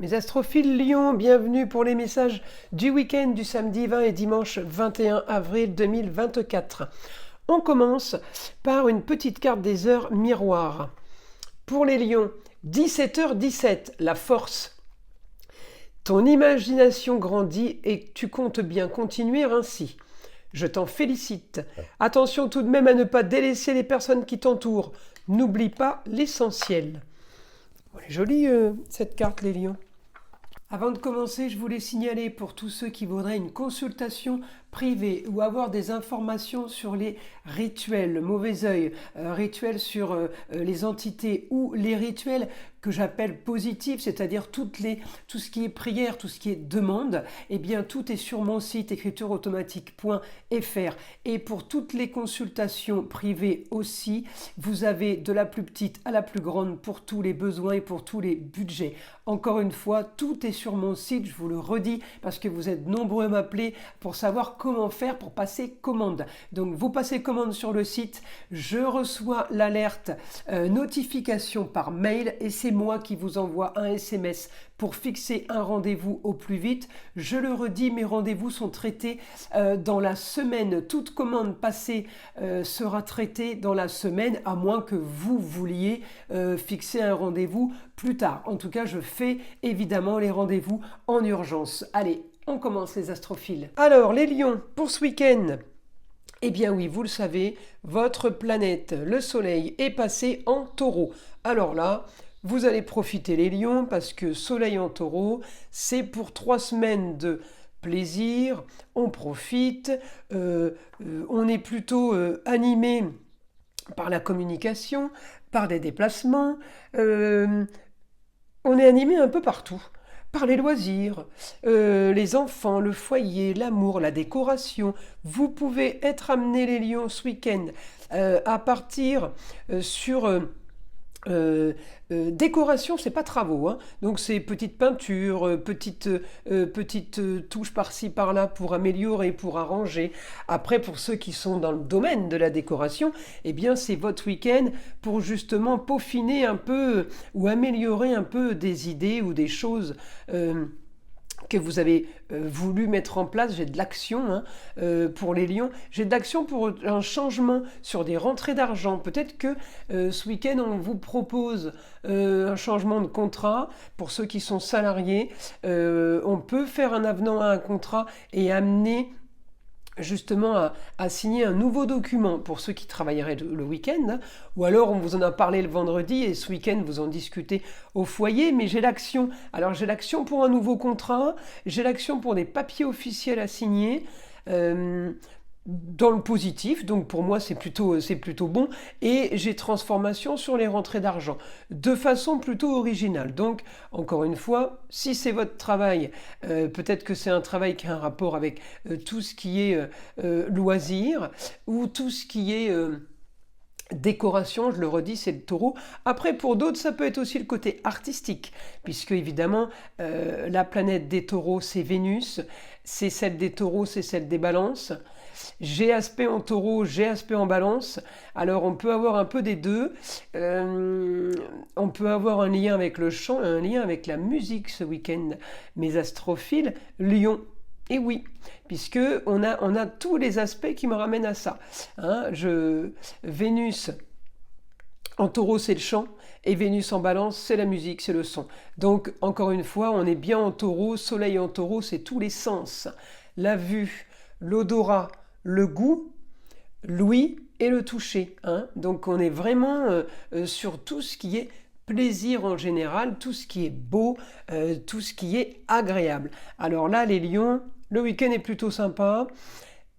Mes astrophiles Lion, bienvenue pour les messages du week-end du samedi 20 et dimanche 21 avril 2024. On commence par une petite carte des heures miroirs. Pour les lions, 17h17, la force. Ton imagination grandit et tu comptes bien continuer ainsi. Je t'en félicite. Attention tout de même à ne pas délaisser les personnes qui t'entourent. N'oublie pas l'essentiel. Elle est jolie cette carte, les lions. Avant de commencer, je voulais signaler pour tous ceux qui voudraient une consultation privée ou avoir des informations sur les rituels, le mauvais œil, rituels sur les entités ou les rituels que j'appelle positifs, c'est-à-dire tout ce qui est prière, tout ce qui est demande, eh bien tout est sur mon site écritureautomatique.fr. Et pour toutes les consultations privées aussi, vous avez de la plus petite à la plus grande pour tous les besoins et pour tous les budgets. Encore une fois, tout est sur mon site, je vous le redis, parce que vous êtes nombreux à m'appeler pour savoir comment faire pour passer commande. Donc vous passez commande sur le site, je reçois l'alerte notification par mail et c'est moi qui vous envoie un SMS pour fixer un rendez-vous au plus vite. Je le redis, mes rendez-vous sont traités dans la semaine. Toute commande passée sera traitée dans la semaine, à moins que vous vouliez fixer un rendez-vous plus tard. En tout cas, je fais évidemment les rendez-vous en urgence. Allez, on commence les astrophiles. Alors, les lions, pour ce week-end, eh bien oui, vous le savez, votre planète, le Soleil, est passé en Taureau. Alors là, vous allez profiter les lions parce que Soleil en Taureau, c'est pour 3 semaines de plaisir, on profite, on est plutôt animé par la communication, par des déplacements, on est animé un peu partout. Par les loisirs, les enfants, le foyer, l'amour, la décoration. Vous pouvez être amenés les lions ce week-end à partir sur décoration, c'est pas travaux, hein. Donc c'est petite peinture, petite touche par-ci par-là pour améliorer, pour arranger. Après, pour ceux qui sont dans le domaine de la décoration, eh bien c'est votre week-end pour justement peaufiner un peu ou améliorer un peu des idées ou des choses que vous avez voulu mettre en place. J'ai de l'action pour les lions. J'ai de l'action pour un changement sur des rentrées d'argent. Peut-être que ce week-end, on vous propose un changement de contrat. Pour ceux qui sont salariés, on peut faire un avenant à un contrat et amener justement à signer un nouveau document pour ceux qui travailleraient le week-end, hein. Ou alors on vous en a parlé le vendredi et ce week-end vous en discutez au foyer, mais j'ai l'action. Alors j'ai l'action pour un nouveau contrat, j'ai l'action pour des papiers officiels à signer, dans le positif, donc pour moi c'est plutôt bon, et j'ai transformation sur les rentrées d'argent, de façon plutôt originale. Donc encore une fois, si c'est votre travail, peut-être que c'est un travail qui a un rapport avec tout ce qui est loisir, ou tout ce qui est décoration, je le redis, c'est le taureau. Après, pour d'autres, ça peut être aussi le côté artistique, puisque évidemment, la planète des taureaux, c'est Vénus, c'est celle des taureaux, c'est celle des balances. J'ai aspect en taureau, j'ai aspect en balance. Alors on peut avoir un peu des deux. On peut avoir un lien avec le chant, un lien avec la musique ce week-end. Mes astrophiles, Lion. Et oui, puisque on a tous les aspects qui me ramènent à ça. Hein, Vénus en taureau, c'est le chant, et Vénus en balance, c'est la musique, c'est le son. Donc, encore une fois, on est bien en taureau, soleil en taureau, c'est tous les sens. La vue, l'odorat, le goût, l'ouïe et le toucher. Hein. Donc, on est vraiment sur tout ce qui est plaisir en général, tout ce qui est beau, tout ce qui est agréable. Alors là, les lions, le week-end est plutôt sympa.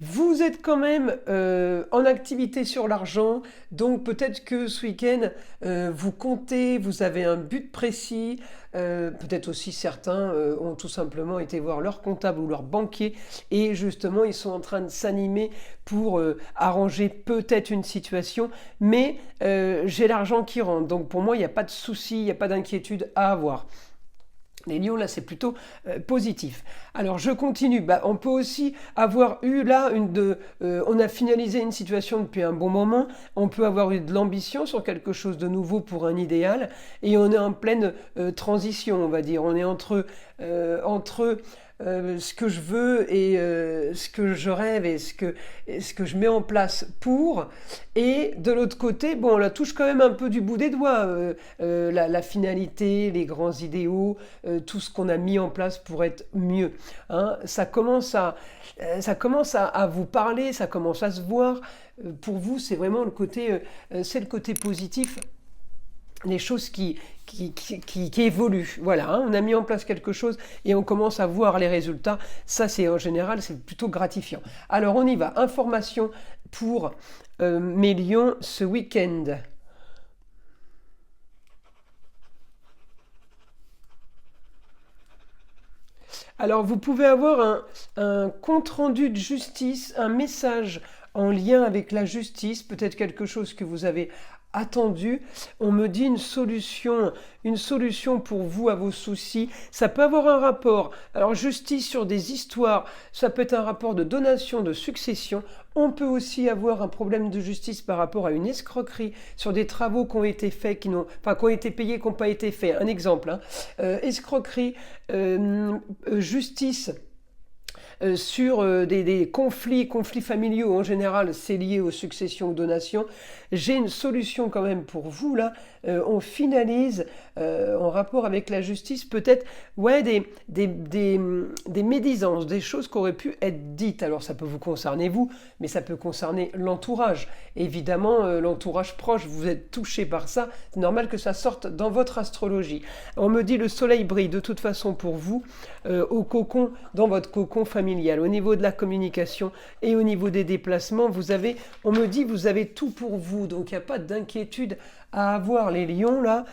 Vous êtes quand même en activité sur l'argent, donc peut-être que ce week-end, vous comptez, vous avez un but précis, peut-être aussi certains ont tout simplement été voir leur comptable ou leur banquier et justement ils sont en train de s'animer pour arranger peut-être une situation, mais j'ai l'argent qui rentre, donc pour moi il n'y a pas de souci, il n'y a pas d'inquiétude à avoir. Les lions, là, c'est plutôt positif. Alors, je continue. On peut aussi avoir eu là, on a finalisé une situation depuis un bon moment. On peut avoir eu de l'ambition sur quelque chose de nouveau pour un idéal. Et on est en pleine transition, on va dire. On est entre ce que je veux et ce que je rêve et ce que je mets en place pour. Et de l'autre côté, bon, on la touche quand même un peu du bout des doigts, la finalité, les grands idéaux, tout ce qu'on a mis en place pour être mieux. Hein. Ça commence à vous parler, ça commence à se voir. Pour vous, c'est vraiment c'est le côté positif, les choses qui évoluent. Voilà, hein. On a mis en place quelque chose et on commence à voir les résultats. Ça, c'est en général, c'est plutôt gratifiant. Alors, on y va. Information pour mes lions ce week-end. Alors, vous pouvez avoir un compte-rendu de justice, un message en lien avec la justice, peut-être quelque chose que vous avez attendu. On me dit une solution pour vous à vos soucis. Ça peut avoir un rapport, alors justice sur des histoires, ça peut être un rapport de donation, de succession. On peut aussi avoir un problème de justice par rapport à une escroquerie sur des travaux qui ont été faits, qui ont été payés, qui n'ont pas été faits. Un exemple, hein. Escroquerie, justice sur des conflits familiaux en général, c'est lié aux successions ou donations. J'ai une solution quand même pour vous là. On finalise en rapport avec la justice peut-être des médisances, des choses qui auraient pu être dites. Alors ça peut vous concerner vous, mais ça peut concerner l'entourage. Évidemment, l'entourage proche, vous êtes touché par ça. C'est normal que ça sorte dans votre astrologie. On me dit le soleil brille de toute façon pour vous au cocon, dans votre cocon familial. Au niveau de la communication et au niveau des déplacements, on me dit vous avez tout pour vous. Donc il n'y a pas d'inquiétude à avoir les lions là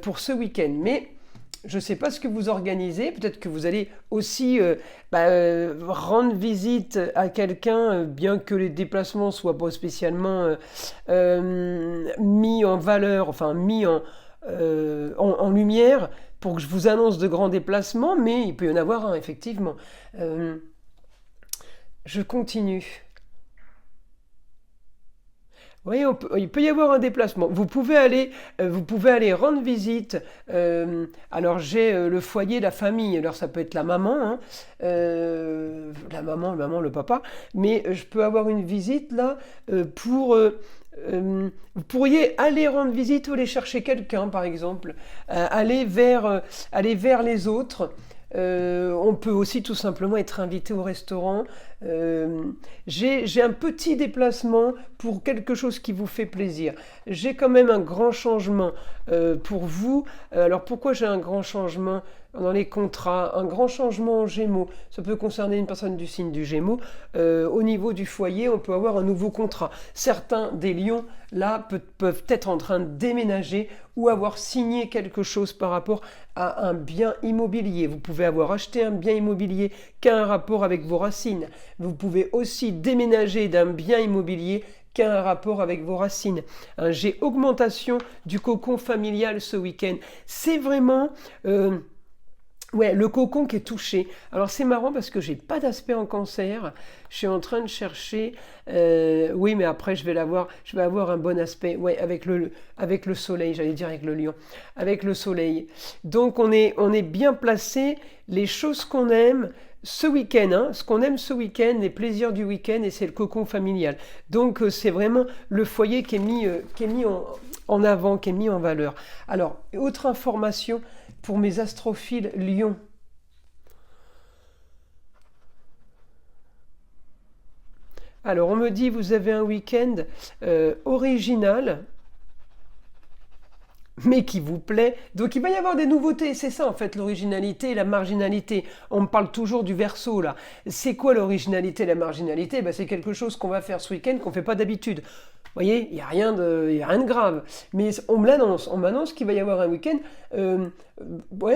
pour ce week-end. Mais je ne sais pas ce que vous organisez. Peut-être que vous allez aussi rendre visite à quelqu'un, bien que les déplacements ne soient pas spécialement mis en valeur, enfin mis en lumière pour que je vous annonce de grands déplacements, mais il peut y en avoir un, effectivement. Je continue. Oui, il peut y avoir un déplacement. Vous pouvez aller rendre visite. Alors j'ai le foyer, la famille. Alors ça peut être la maman, hein, la maman, le papa. Mais je peux avoir une visite là vous pourriez aller rendre visite ou aller chercher quelqu'un, par exemple, aller vers les autres. On peut aussi tout simplement être invité au restaurant. J'ai un petit déplacement pour quelque chose qui vous fait plaisir. J'ai quand même un grand changement pour vous. Alors pourquoi j'ai un grand changement dans les contrats, un grand changement en Gémeaux? Ça peut concerner une personne du signe du Gémeaux. Au niveau du foyer, on peut avoir un nouveau contrat. Certains des lions, là, peuvent être en train de déménager ou avoir signé quelque chose par rapport à un bien immobilier. Vous pouvez avoir acheté un bien immobilier qui a un rapport avec vos racines. Vous pouvez aussi déménager d'un bien immobilier qui a un rapport avec vos racines. J'ai augmentation du cocon familial ce week-end. C'est vraiment... le cocon qui est touché. Alors c'est marrant parce que j'ai pas d'aspect en cancer. Je suis en train de chercher. Oui, mais après je vais avoir un bon aspect. Ouais, avec le soleil. J'allais dire avec le lion. Avec le soleil. Donc on est bien placé. Les choses qu'on aime ce week-end, hein, ce qu'on aime ce week-end, les plaisirs du week-end, et c'est le cocon familial. Donc c'est vraiment le foyer qui est mis en avant, qui est mis en valeur. Alors autre information. Pour mes astrophiles Lions. Alors, on me dit, vous avez un week-end original, mais qui vous plaît. Donc, il va y avoir des nouveautés. C'est ça, en fait, l'originalité et la marginalité. On me parle toujours du Verseau, là. C'est quoi l'originalité et la marginalité? C'est quelque chose qu'on va faire ce week-end qu'on ne fait pas d'habitude. Vous voyez, il n'y a rien de grave. Mais on m'annonce qu'il va y avoir un week-end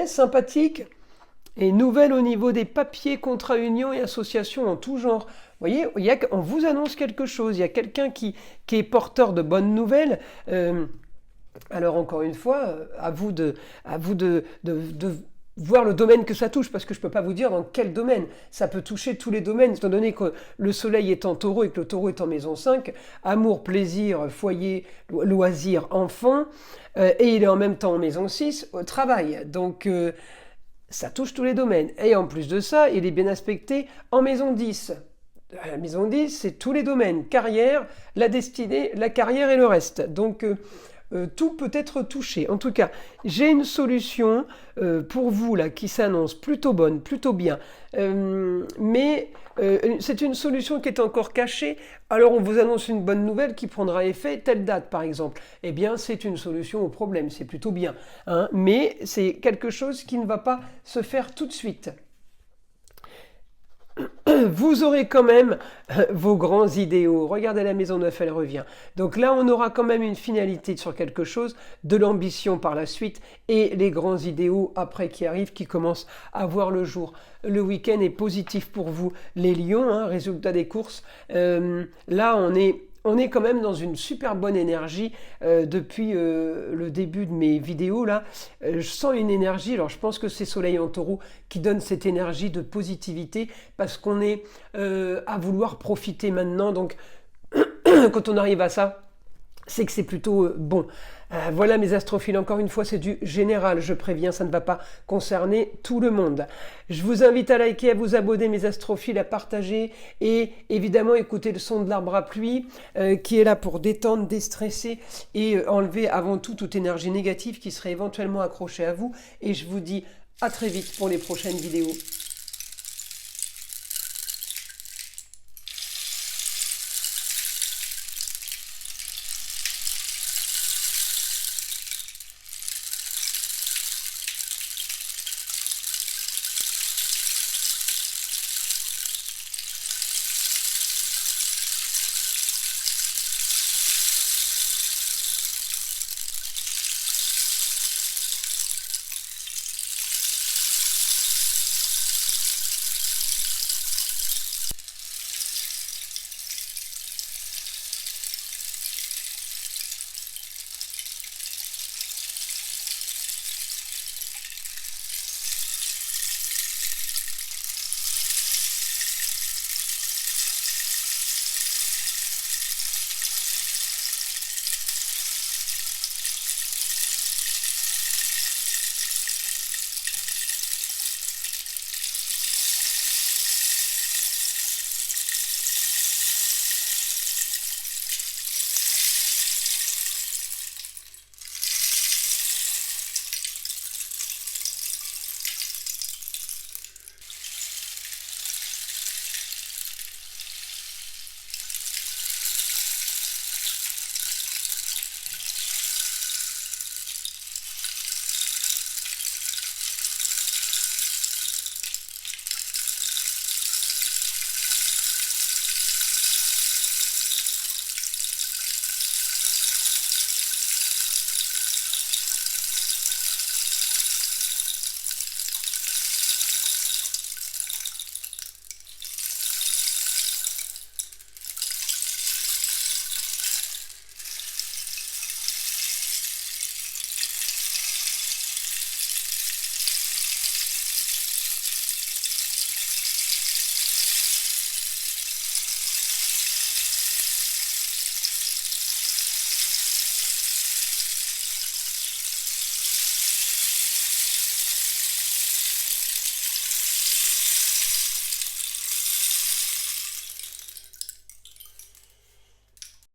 sympathique et nouvelle au niveau des papiers, contrats, unions et associations en tout genre. Vous voyez, on vous annonce quelque chose. Il y a quelqu'un qui est porteur de bonnes nouvelles. Alors encore une fois, à vous de voir le domaine que ça touche, parce que je ne peux pas vous dire dans quel domaine. Ça peut toucher tous les domaines, étant donné que le soleil est en taureau et que le taureau est en maison 5, amour, plaisir, foyer, loisir, enfant, et il est en même temps en maison 6, au travail. Donc, ça touche tous les domaines. Et en plus de ça, il est bien aspecté en maison 10. La maison 10, c'est tous les domaines. Carrière, la destinée, la carrière et le reste. Donc, tout peut être touché. En tout cas, j'ai une solution pour vous là qui s'annonce plutôt bonne, plutôt bien. Mais c'est une solution qui est encore cachée. Alors on vous annonce une bonne nouvelle qui prendra effet telle date par exemple. Eh bien c'est une solution au problème, c'est plutôt bien. Hein, mais c'est quelque chose qui ne va pas se faire tout de suite. Vous aurez quand même vos grands idéaux. Regardez, la maison 9, elle revient. Donc là, on aura quand même une finalité sur quelque chose, de l'ambition par la suite et les grands idéaux après qui arrivent, qui commencent à voir le jour. Le week-end est positif pour vous, les lions, hein, résultat des courses. Là, on est quand même dans une super bonne énergie depuis le début de mes vidéos là. Je sens une énergie, alors je pense que c'est Soleil en Taureau qui donne cette énergie de positivité parce qu'on est à vouloir profiter maintenant. Donc quand on arrive à ça, c'est que c'est plutôt bon. Voilà mes astrophiles, encore une fois c'est du général, je préviens, ça ne va pas concerner tout le monde. Je vous invite à liker, à vous abonner mes astrophiles, à partager et évidemment écouter le son de l'arbre à pluie qui est là pour détendre, déstresser et enlever avant tout toute énergie négative qui serait éventuellement accrochée à vous. Et je vous dis à très vite pour les prochaines vidéos.